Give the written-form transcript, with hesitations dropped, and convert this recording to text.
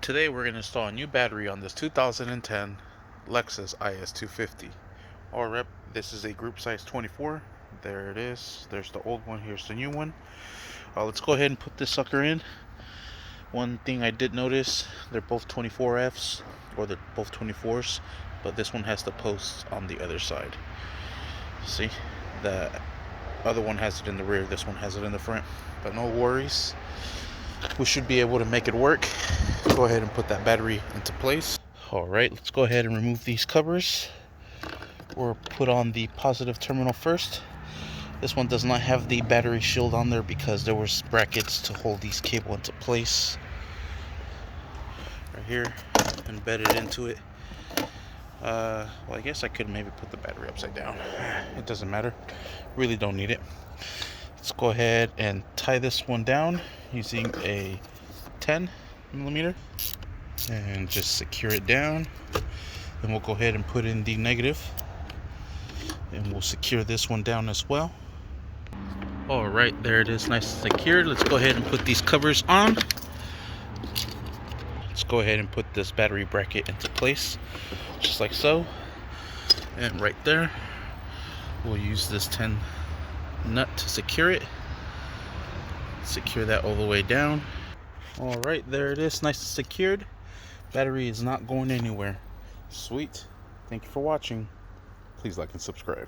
Today we're going to install a new battery on this 2010 Lexus IS250. Or rep, this is a group size 24. There it is. There's the old one. Here's the new one. Let's go ahead and put this sucker in. One thing I did notice, they're both 24Fs, or they're both 24s, but this one has the posts on the other side. See, the other one has it in the rear, this one has it in the front, but no worries. We should be able to make it work. Go ahead and put that battery into place. Alright, let's go ahead and remove these covers, or put on the positive terminal first. This one does not have the battery shield on there because there was brackets to hold these cable into place. Right here, embedded into it. Well, I guess I could maybe put the battery upside down. It doesn't matter. Really don't need it. Let's go ahead and tie this one down using a 10mm and just secure it down. Then we'll go ahead and put in the negative, and we'll secure this one down as well. Alright, there it is, nice and secured. Let's go ahead and put these covers on. Let's go ahead and put this battery bracket into place, just like so. And right there, we'll use this 10 nut to secure it. Secure that all the way down. Alright, there it is, nice and secured. Battery is not going anywhere. Sweet. Thank you for watching. Please like and subscribe.